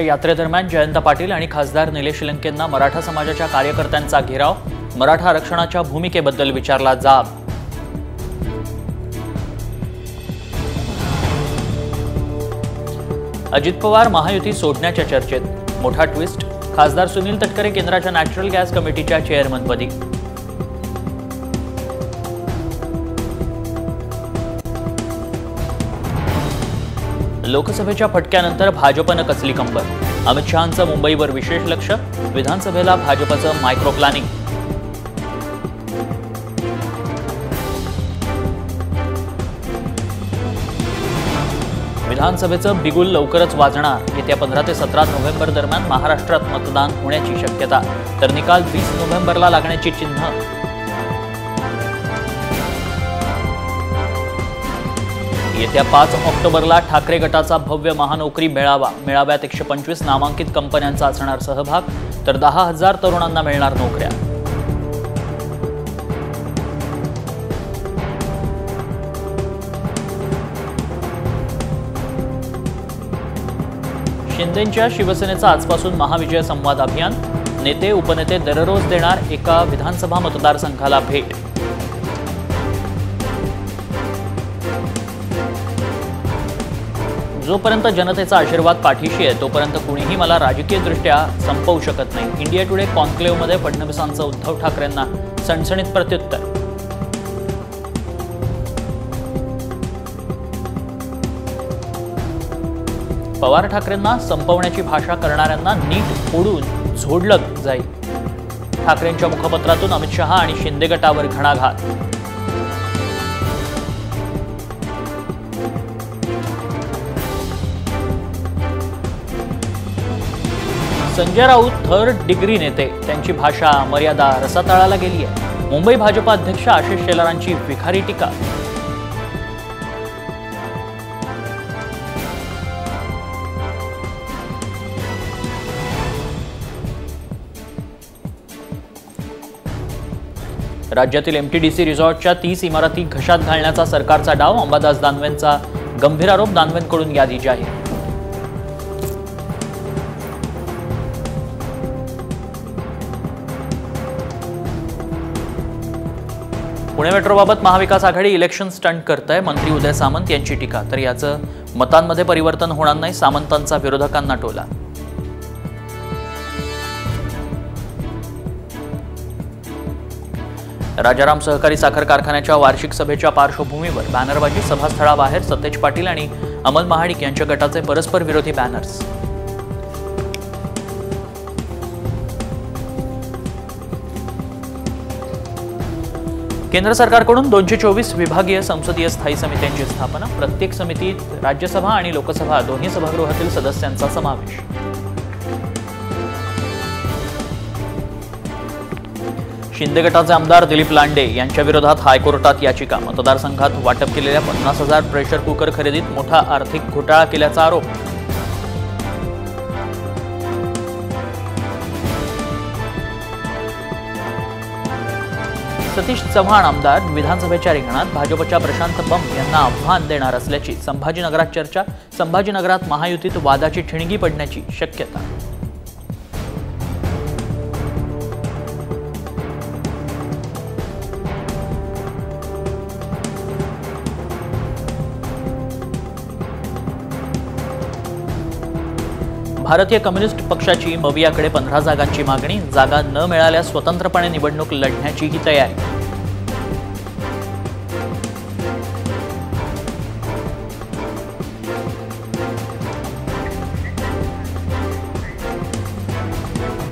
यात्रेदरम्यान जयंत पाटील आणि खासदार निलेश लंकेंना मराठा समाजाच्या कार्यकर्त्यांचा घेराव, मराठा आरक्षणाच्या भूमिकेबद्दल विचारला जाब। अजित पवार महायुती सोडण्याच्या चर्चेत, मोठा ट्विस्ट, खासदार सुनील तटकरे केंद्राच्या नॅचरल गॅस कमिटीच्या चेअरमनपदी। लोकसभेच्या फटक्यानंतर भाजपनं कसली कंबर, अमित शहांचं मुंबईवर विशेष लक्ष, विधानसभेला भाजपचं मायक्रो प्लॅनिंग। विधानसभेचं बिगुल लवकरच वाजणार। येत्या 15 ते 17 नोव्हेंबर दरम्यान महाराष्ट्रात मतदान होण्याची शक्यता, तर निकाल 20 नोव्हेंबरला लागण्याची चिन्ह। येत्या 5 ऑक्टोबरला ठाकरे गटाचा भव्य महानोकरी मेळावा, मेळाव्यात 125 नामांकित कंपन्यांचा असणार सहभाग, तर 10,000 तरुणांना मिळणार नोकऱ्या। शिंदेंच्या शिवसेनेचा आजपासून महाविजय संवाद अभियान, नेते उपनेते दररोज देणार एका विधानसभा मतदारसंघाला भेट। जोपर्यंत जनतेचा आशीर्वाद पाठीशी आहे तोपर्यंत कुणीही मला राजकीयदृष्ट्या संपवू शकत नाही। इंडिया टुडे कॉन्क्लेव्हमध्ये फडणवीसांचं उद्धव ठाकरेंना सणसणीत प्रत्युत्तर। पवार ठाकरेंना संपवण्याची भाषा करणाऱ्यांना नीट फोडून झोडलं जाईल। ठाकरेंच्या मुखपत्रातून अमित शहा आणि शिंदे गटावर घणाघात। संजय राऊत थर्ड डिग्री नेते, त्यांची भाषा मर्यादा रसातळाला गेली आहे। मुंबई भाजप अध्यक्ष आशिष शेलारांची विखारी टीका। राज्यातील एमटीडीसी रिसॉर्टच्या 30 इमारती घशात घालण्याचा सरकारचा डाव, अंबादास दानवेंचा गंभीर आरोप, दानवेंकडून यादी जाहीर। पुणे मेट्रोबाबत महाविकास आघाडी इलेक्शन स्टंट करतंय, मंत्री उदय सामंत यांची टीका, तर याचं मतांमध्ये परिवर्तन होणार नाही, सामंतांचा विरोधकांना टोला। राजाराम सहकारी साखर कारखान्याच्या वार्षिक सभेच्या पार्श्वभूमीवर बॅनरबाजी, सभास्थळाबाहेर सतेज पाटील आणि अमल महाडिक यांच्या गटाचे परस्पर विरोधी बॅनर्स। केंद्र सरकारकडून 224 विभागीय संसदीय स्थायी समित्यांची स्थापना, प्रत्येक समितीत राज्यसभा आणि लोकसभा दोन्ही सभागृहातील सदस्यांचा समावेश। शिंदे गटाचे आमदार दिलीप लांडे यांच्या विरोधात हायकोर्टात याचिका, मतदारसंघात वाटप केलेल्या 50,000 प्रेशर कुकर खरेदीत मोठा आर्थिक घोटाळा केल्याचा आरोप। सतीश चव्हाण आमदार विधानसभेच्या रिंगणात, भाजपच्या प्रशांत बंब यांना आव्हान देणार असल्याची संभाजीनगरात चर्चा, संभाजीनगरात महायुतीत वादाची ठिणगी पडण्याची शक्यता। भारतीय कम्युनिस्ट पक्षाची मवियाकडे 15 जागांची मागणी, जागा न मिळाल्यास स्वतंत्रपणे निवडणूक लढण्याचीही तयारी।